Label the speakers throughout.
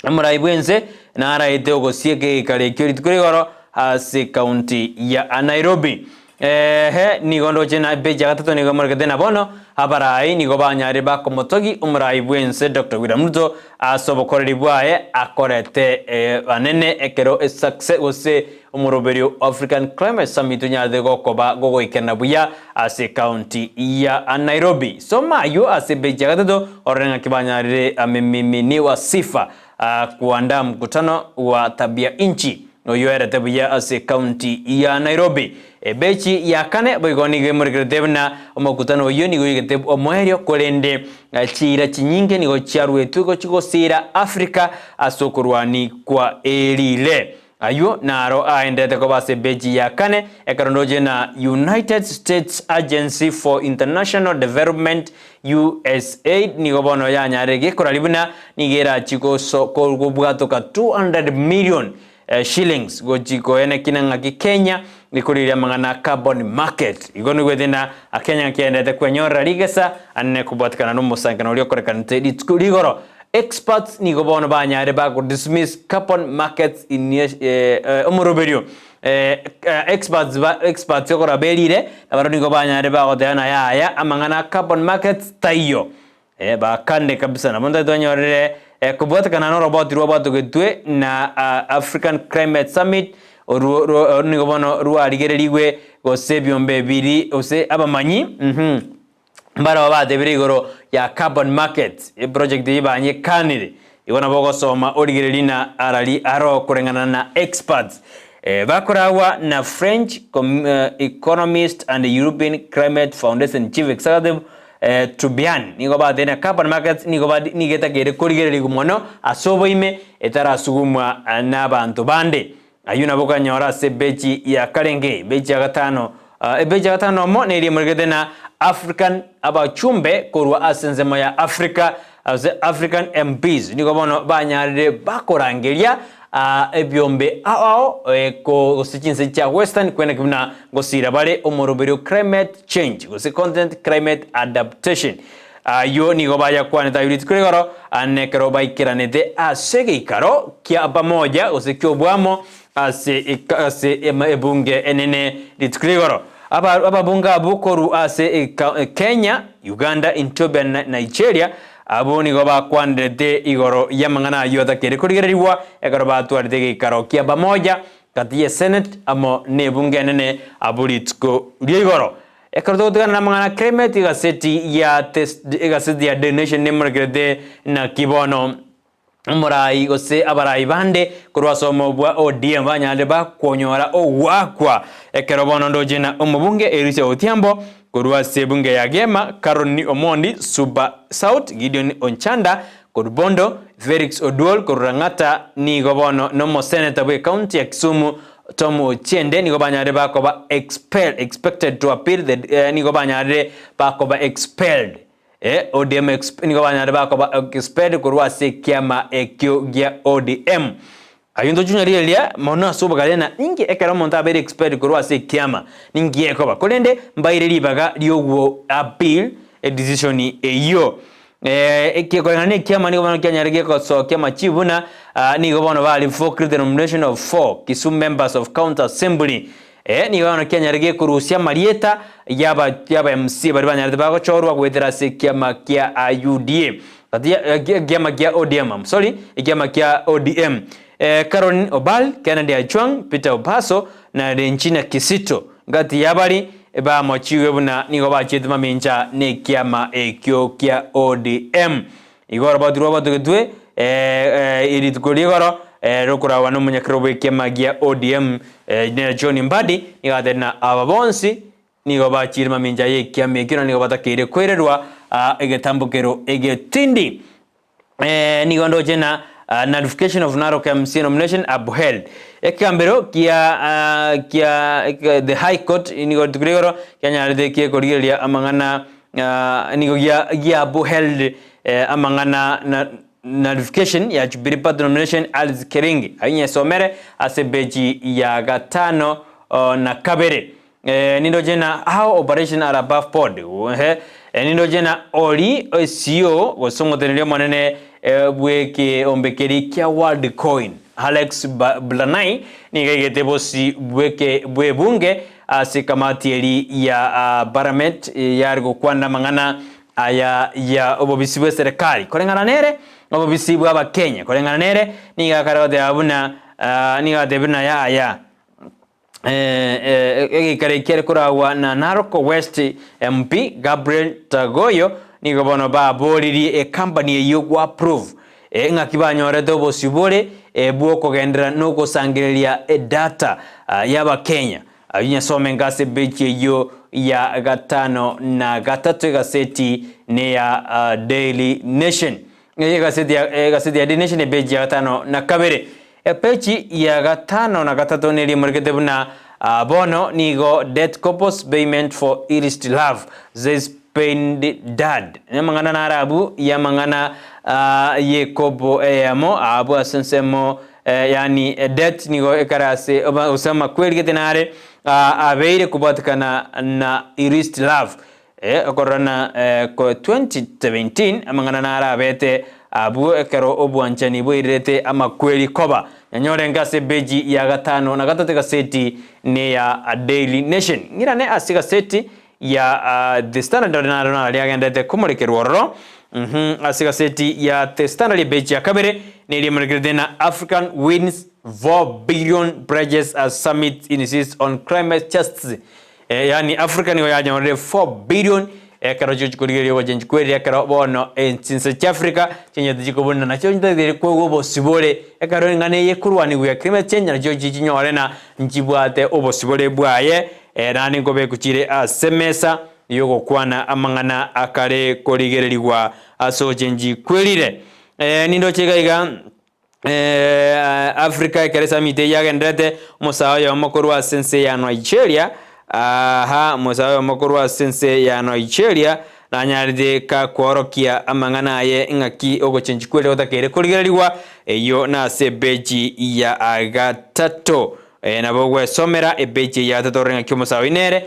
Speaker 1: Muraibwense na araite ogosieke kare kyori tukurigoro ase county ya Nairobi. Ni gondo chena beja gatatu ni gomorgete na bono abarai ni gobanyare bakomotogi umuraibwense Dr. William Ruto asobokoreri bwaye akorete anene ekero success ose umuroberio African Climate Summit nyade gokoba gogoikena buya ase county ya Nairobi. Somayo ase beja gatatu orenga kibanyare amemimini wa sifa kuandaa mkutano wa tabia inchi oyoera tabia ase county ya Nairobi. Bechi ya kane boigoni gemurikretebna omukutano oyo ni goyigete omwerio kolende chira chinyinge ni gochiarwe tuko chigosira Africa asokurwani kwa elile ayo naro aendete ko base bechi ya kane ekarondoje na United States Agency for International Development USAID ni gobono ya nyarege koralibuna nigera chiko so kubwato ka 200 million shillings gojiko ene kinanga ki Kenya nikuriria mangana carbon market igonu gwethina Kenya kiendete kwenyora rigesa anne kubatikana no musangano rio korekanite ditkurigoro experts ni gobono banyare ba go dismiss carbon markets in umuroberio experts yokora belire abaro ni gobanyare ba godana yaya amangana carbon markets tayo ba kande kabisa na bonda donyorere kubatikana no robot robot getwe na African Climate Summit ni gobono ruarigererigwe gose byombe biri ose abamanyi mbara wabate birigoro ya carbon market project yibanye kanire ibona bogo soma origererina arali aro kurengana na experts bakorawa na French economist and European Climate Foundation chief executive Tubian nigo ba dena carbon markets nigo ba nigeta gere kurigereri gumono asoboime etarasugumwa n'abantu bande ayuna boka nyora se bechi ya karenge bechi ya gatano bechi ya gatano mo neri murgede na African abachumbe korwa asenzema ya Africa as African MPs nigo bono banyarire bakorangeria ebyombe ao ko sichinse cha western kwena kibuna gosira bare omoroberio climate change gose content climate adaptation yo ni gobaya kwane tayurit kurigoro anekero baikiranete asegeikaro kia pamoja gose kyobwamo ase ebunge enene litkurigoro aba bunga bukoru ase Kenya, Uganda, Ethiopia, Nigeria abo ni goba kwandete igoro yamangana yota kere kurigererwa egoro batwarite gikaro kia pamoja kati ya Senate amo ne bunge nene abulitko rigoro ekoro tugana na mangana climate gaseti ya test gaseti ya the nation nemurgede na kibono murai gose abarai bande kurwasomo bwa ODM banyande ba konyora owakwa ekero bono ndojena omubunge Erise Otiambo kurwa sebunge ya Gema Karoni Omondi Suba South Gideon Onchanda Kurbondo Felix Oduol Kurangata ni gobono nomo senator bwe county ya Kisumu Tomu Chende ni gobanyare bakoba expected to appeal the ni gobanyare bakoba expelled ODM ni gobanyare bakoba expelled kurwa se kiama ekyo gya ODM ayundo junior lia mona soba galena ninge ekara monta bere expert kurwa se kiama ninge ekoba kolende mbaire libaga lyogo appeal a decision eyo ekiko ngane kiama ni gobono kyanyarege ko so kiama chibuna ni gobono bali for the nomination of 4 Kisumu members of county assembly ni gobono kyanyarege kurusia marieta yaba MC bari banyarete bago chorwa gwetera se kiama kya UDA kiama kya ODM kiama kya ODM Caroline Obal, Kennedy Achwang, Peter Opaso na Renchina Kisito ngati yabali ba mochiwe buna nigo ba chetuma mincha ne kiama ekyo kya ODM igoro baduro badugwe iri tukuligoro rokura wano munyakrobe kiama kya ODM ne John Mbadi nigatena ababonsi nigo ba chirima mincha ye kiama ekyo nigo batakire kwererwa egetambukero egetindi nigo ndojena notification of Narok MC nomination upheld. Ekambero kia the High Court inigo tukurigoro kyanyaride kie korigeria amangana inigo ya upheld amangana notification ya chibiripa nomination Alice Keringi ainye somere asebeji ya gatano na kabere nindo jena how operation are above board nindo jena oli CEO wasongo tenelio manene bweke ombekeri kia World Coin Alex Blanai ni gaigete bosi bwe bunge ase kamati eri ya Baramet yargo kwanda mangana aya ya obobisi bwe serikali korengana nere obobisi bwa Kenya korengana nere ni gakarode abuna ni gadebina ya kare kurawa na Narok West MP Gabriel Tagoyo ni gobono ba boriri company yo gwa approve ngakibanyore dobo sibore bwo kogendera no gusangiriria data yaba Kenya abinya some ngase beche yo ya gatano na gatatu gaseti ne ya Daily Nation gaseti ya Daily Nation beche ya gatano na kabere pechi ya gatano na gatatu ne limurikete buna bono nigo debt couples payment for illicit love this paid dad mangana na arabu ya mangana ye kobo amo abu asensemo yani debt nigo ekarase usama kweli ketenare abeire kubatikana na illicit love korona ko 2017 mangana na arabete abu ekero obwanchani boirete ama kweli koba nyanyore ngase beji ya gatano na gatatu gaseti ne ya Daily Nation ngira ne asiga seti ya The Standard na aliagendete kumurekerworo asiga seti ya The Standard beji ya kabere ne limurekerede na African wins 4 billion bridges as summit insists on climate justice yani Africa ni yanyore 4 billion ekaro chukuligeri wajenji kweli ekaro bono since Africa chenye tujikobona nacho ndire kwo bosibole ekaro ngane yekurwani gwa climate change na joji chinyore na njibwate obosibole bwaye nani ngobe kuchire asemesa yogo kwana amangana akare koligererigwa asojenji kwelire nindo chegaiga Africa ekeresa mite yagendete musawo ya Makori wa sense ya Nigeria musawo Makori wa sense ya Nigeria na nyaride ka kworokia amangana ye ngaki ogochenji kwele otakere koligererigwa eyo na sebeji ya agatato nabogwe somera ebeji ya tatorenga kyomusawo inere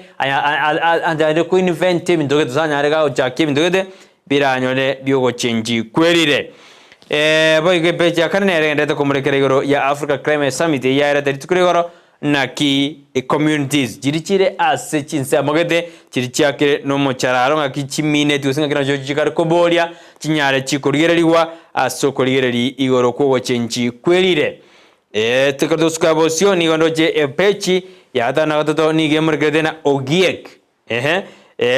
Speaker 1: anja ko invent mindoge tuzanyare ga ojaki mindoge biranyole byogochenji kwelire boyge beji akanere ndete komurekerero ya Africa Climate Summit ya era teritukurigoro na ki communities jirichire ase chinse amogede chirichiakire no mocararo ngaki chimine tusinga kira joji kar kobolia chinyare chikorigereriwa asokorigereri igoro kwo chenji kwelire tekardoska bosio ni gondoje epechi ya tana goto ni gemurgede na ogiek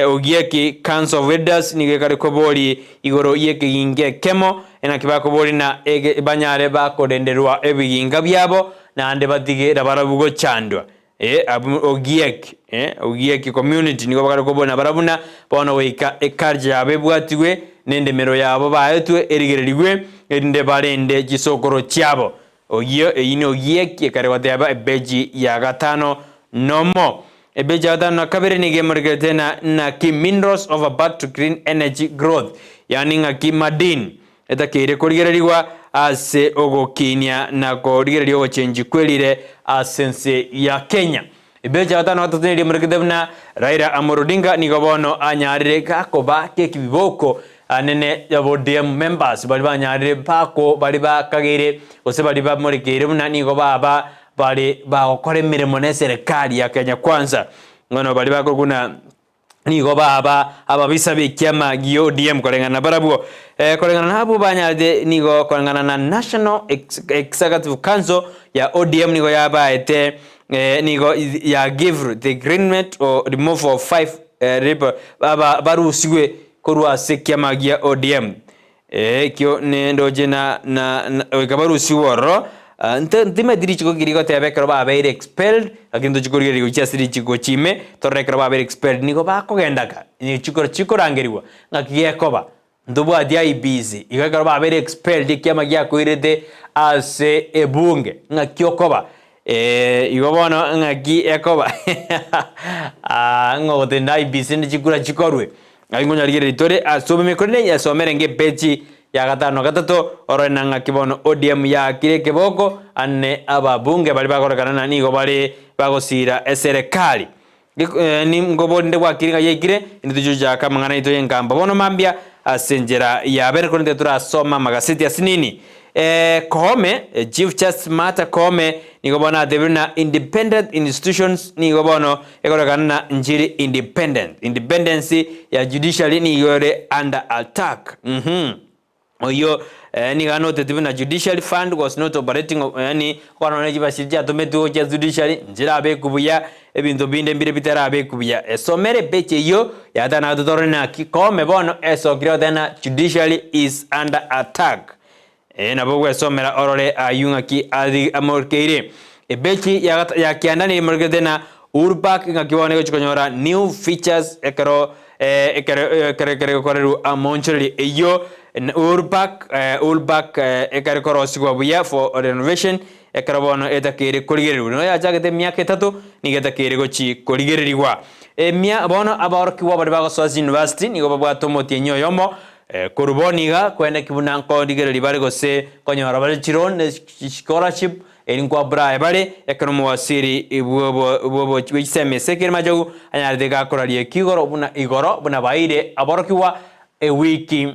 Speaker 1: ogieki Council of Elders ni kare koboli igoro yeke inge kemo ena kibako boli na banyare bakodenderwa ebiginga byabo na ande batige rabarabugo chandwa ogieki community niko bakare kobona barabuna bono weka ekarja abebwatiwe nende mero yabo baetwe erigererigwe ende barende gisokoro cyabo ogiyo eyine ogieki kare wateba ebeji ya gatano nomo ebeji ya gatano kabere ni gemurgete na ki minerals of about to green energy growth yani ngaki madini etakire korigererigwa ase ogokinya na korigererio ochenji kwelire asense ya Kenya ebeja gatano gatoteri murigedebna Raila Amolo Odinga ni gobono anyarire gakoba kekibiboko anene yabo DM members bali banyarire bako bali bakagire ose bali bamurikire muna ni goba bali bakore mirimo ne serikali ya Kenya kwanza ngono bali bakoguna nigo baba ababisa bikyama giyo DM kolengana barabuo kolengana nabo banyade nigo kolengana na National Executive Council ya ODM nigo yaba ete nigo ya give the agreement or remove of 5 baba barusiwe korwa sekyama giya ODM kyo nendoje na kabarusiworo ntime diri chiko girigo tebe kero ba be expelled agindo chiko girigo chasiri chiko chime torre kero ba be expelled niko ba kogendaka ni chiko rangeriwa ngakiye koba ndubu adia ibizi igakero ba be expelled kiama gya koirete ase ebunge ngakiokoba igobono ngaki ekoba ngote ndai ibizi ndi chikura chikorwe aingonya rigere tore asobe mekorene ya somerenge pechi ya gatano gatatu orena kibono ODM ya kire keboko ane ababunge bali bakorekana na nigo bali bagosira serikali ni ngobo nde wakiringa yekire ndi tujuja kamangana ito yengamba bono mambia asenjera ya bere konde turasoma magazeti asinini Koome Chief Justice Martha Koome nigo bona debina independent institutions nigo bono ekoragana njiri independence ya judiciary nigo under attack oyo ni gano tetibina judiciary fund was not operating yani kwana ne jibashirja tometu ya judiciary njira abe kubuya ebintu binde mbire bitera abe kubuya somere beche yo yadana dotorena Koome bono eso kiro dana judiciary is under attack nabo somera orore ayunga ki adi amorkeire bechi ya kiandani morgedena urbak ngakibone ko chikonyora new features ekero koreru amonchori eyo urbak ekero korosigwa buya for renovation ekero bono etakere koligereru no ya jagete myaka 3 nigetakere gochi koligereriwa mia bono abarkiwa bari bagosoza university nigo babwatomotie nyoyomo kuruboniga kwenda kibunanko digere libare gose konyora bale chiron scholarship elinkwa bra bale ekonomo wasiri ibubo wiseme sekirma jogu anyarde ga koralie kigoro buna igoro buna baire aborokiwa wiki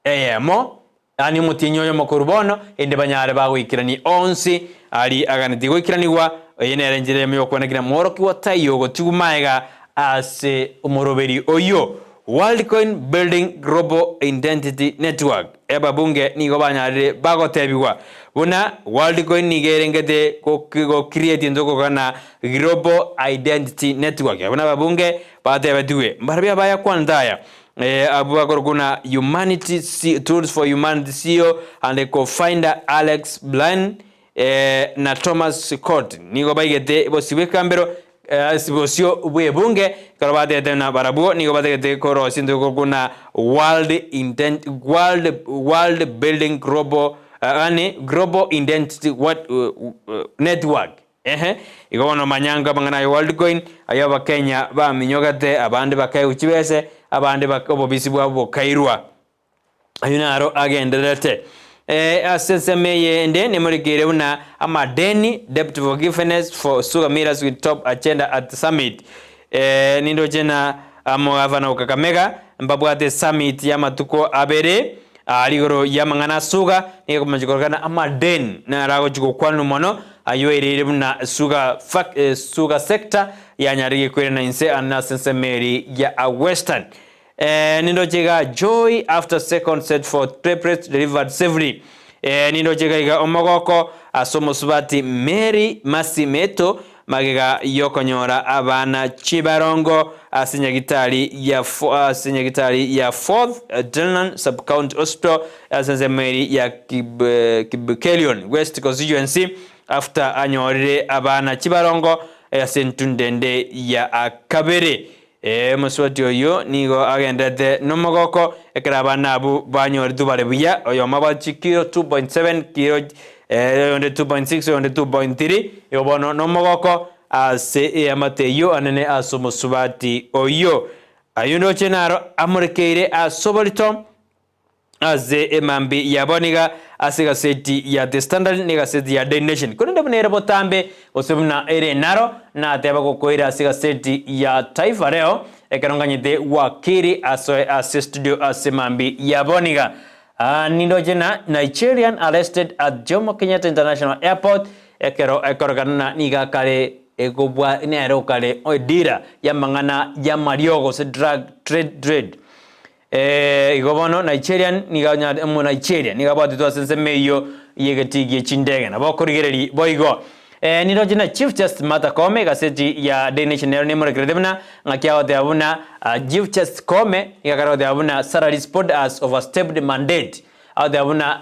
Speaker 1: emo ani mutinyo yo makurubono ende banyare bagwikirani onsi ali aganiti gwikiraniwa yenere njire myo kwanakira morokiwa tayo gotigumaega ase umoroberi oyo Worldcoin Building Global Identity Network eba bunge nigo banyare bagotebiwa buna Worldcoin nigerengete ko create ndoko kana Global Identity Network buna babunge batebatuwe mbarabia baya kwandaya abubakor kuna Humanity Tools for Humanity CEO and co-founder Alex Blind na Thomas Scott nigo baigete bosiwe kambero sibosio ubwe bunge karabate tena barabuo nigo batete koro sindu kuna World Building Global Global Identity Network igono manyanga bangana Worldcoin ayaba Kenya ba minyogate abandi bakaye uchibese abandi bakobobisi bwabo kairwa ayunaro agenderete asesemeye ende nemurigere una amadeni debt forgiveness for sugar millers with top agenda at the summit nindo jena amogavana ukakamega mbabwate summit ya matuko abere aligoro yamangana suga niyo kumajikorgana amadeni na rago chiko kwanu mono ayoerere una sugar sector ya nyarige kwere na inse anasesemeri ya western nindo chega joy after second set for triplets delivered safely nindo chega iga omogoko asomo subati Mary Masimeto magega yokonyora abana Chibarongo asinyagitari ya 4th General Sub-County Hospital asenze Mary ya Kibukelion West Constituency after anyorire abana Chibarongo asentundende ya Akabere muswati oyo nigo agendete nomogoko ekraba nabu banyor dubare buya oyo mabachi kilo 2.7 kilo 2.6 onde 2.3 yobono nomogoko ase amateyo anene asomusubati oyo ayundo chenaro amurekeire asobolito aze emambi yaboniga asiga seti ya The Standard niga seti ya The Nation kunende bunere botambe osebuna ere naro na ateba kokoira asiga seti ya Taifa Leo ekaronganyite wakiri ase studio asemambi yaboniga nindo jena Nigerian arrested at Jomo Kenyatta International Airport ekorogana niga kale egobwa nero kale odira yamangana ya mariogo se drug trade igobono Nigerian niga mu Nigeria niga batu to sensemeyo yegetigie chindege na bokorigereri boigo nindo jina Chief Justice Martha Koome gaseti ya The Nation ne murekredemna ngakia ote abuna Chief Justice Koome igakaro de abuna salaries pod as overstepped mandate ade abuna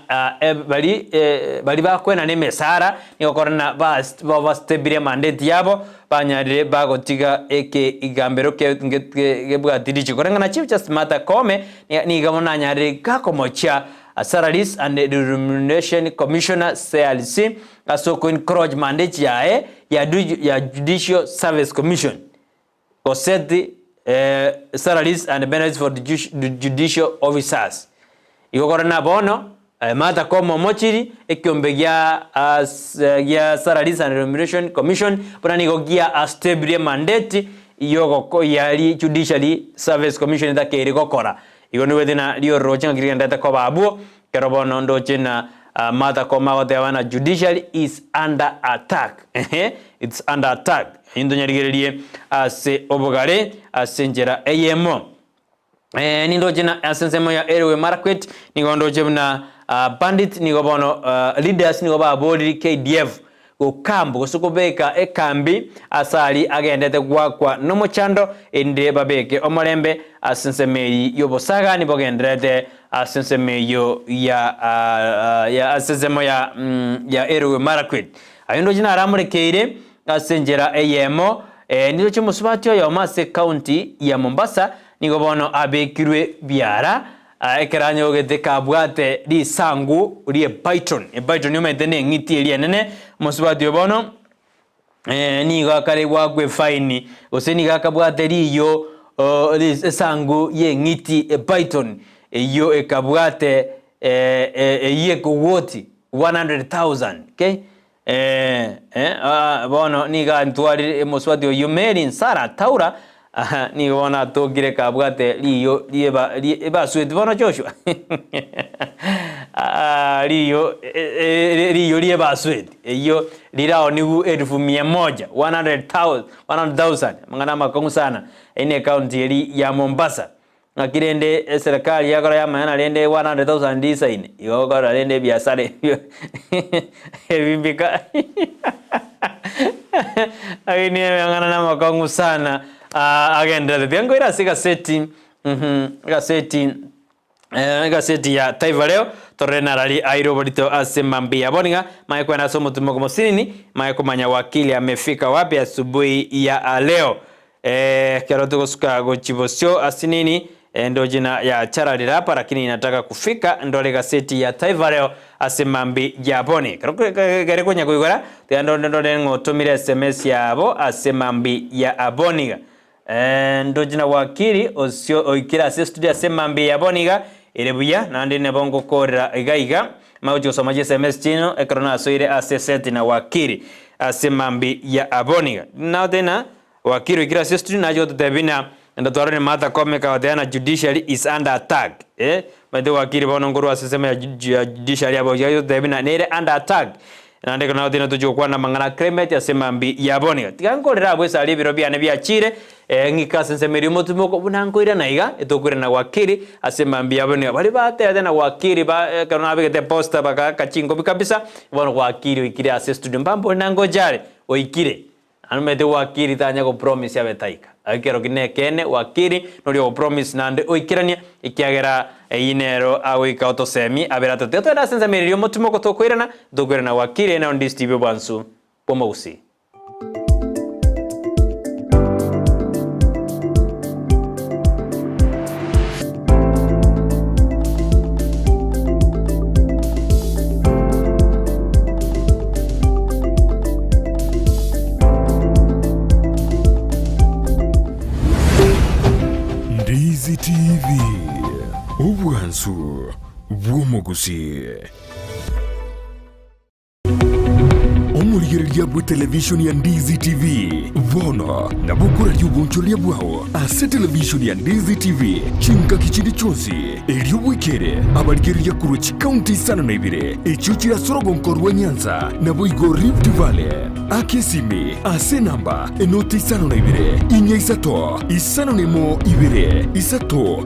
Speaker 1: bali bakwena ne mesara nigokorana ba overstepped mandate yabo banyarire bagotiga eke igambero gebwa dirichi korengana Chief Justice Martha Koome ni gabona nyarire gakomocha Salaries and Remuneration Commissioner CLC asoko encourage mandate ya Judicial Service Commission to set the salaries and benefits for the judicial officers. Igokorana bono Martha Koome mochiri ekyombegia ya Salaries and Remuneration Commission bwana gogia a stable mandate yoko yali Judicial Service Commission da kere gokora igoni wethina dio rocha ngirigenda ko babu kerobono ndochina mata koma gotewana judiciary is under attack. It's under attack. Indo nyarigererie ase obogare asenjera eyemo. Nindo jina asensemo ya Erewe Market nigondo jemna bandit nigobono leaders nigoba boli KDF ukambu kusukubeka ekambi asali agendete gwakwa nomuchando ende babeke omolembe asensemeri yobosaga nibogendrete asensemeyo ya asensemo ya Erewe Market ayindo jina aramurekeire asenjera eyemo nido chimusubatyo ya Omase County ya Mombasa nigobono abekirwe biara ekeranyo gete kabwate di sangu ri Brighton Brighton yometene ngiti eri nene musubati bono niga kare gwagwe fine oseni gakabwate riyo ri sangu ye ngiti Brighton iyo ekabwate ye kugoti 100,000 okay bono niga ntwari musubati yomeri nsara taura ni wana togire kabwate liyo lieba sweet bono Joshua liyo lieba sweet iyo lirao nigu 100,000 mangana makongu sana ine county eri ya Mombasa nakirende serikali yakora ya maana lende 100,000 design yogora lende biasare ebimbika aine mangana na makongu sana agenda biango ira siga seti gazeti ya Taifa Leo torena rali airo bodito asemambi ya boninga maiko na somo tumo como sinini maiko manya wakili amefika wapi asubuhi ya leo kero tukosuka gochibosio asinini ndo jina ya charalira hapa lakini inataka kufika ndo gazeti ya Taifa Leo asemambi ya boni kero konya kuigora ndo ngotomire SMS yabo asemambi ya aboniga ndo jina wakili osio oikira studio asemambi ya boniga irebuya nandi nebongo korera igaiga maujo somaje SMS chino ekrona soire aseseti na wakili asemambi ya aboniga na tena wakili ikira studio najo tutebina ndo twarone mata komeka wadana judiciary is under attack mede wakili bono ngoro asesema ya judiciary abo yayo tutebina nere under attack nande kana tena tujo kwa na mangana climate asemambi ya boniga tigankorera abo sali biro bya nebya chire ngika sensemeri mutumoko bunankoira naiga etokure na wakili asemambi ya boniga bali bate na wakili ba kana abigete posta baka kachingo kabisa bono wakili ikire ase studio mbambo nango jare oikire anumete wakili tanya ko promise ya betaika akero kene wakili nolio promise nande oikirania ikiagera inero awika otosemi aberata teto da sensemeri mutumoko tokoirana dogore na wakili na Ndizi TV bansu pomausi
Speaker 2: Ndizi TV ubwansu bw'Gusii omurigereria bwa television ya Ndizi TV vono na bukura ry'ubunchoria bwao ase television ya Ndizi TV chinka kichindi chonsi elio bwikere abarigereria kuruchi county sana na ibire echuchira sorogonko rwa Nyanza na boigo Rift Valley akesimi ase namba enoti sana na ibire inya isato isano nemo ibire isato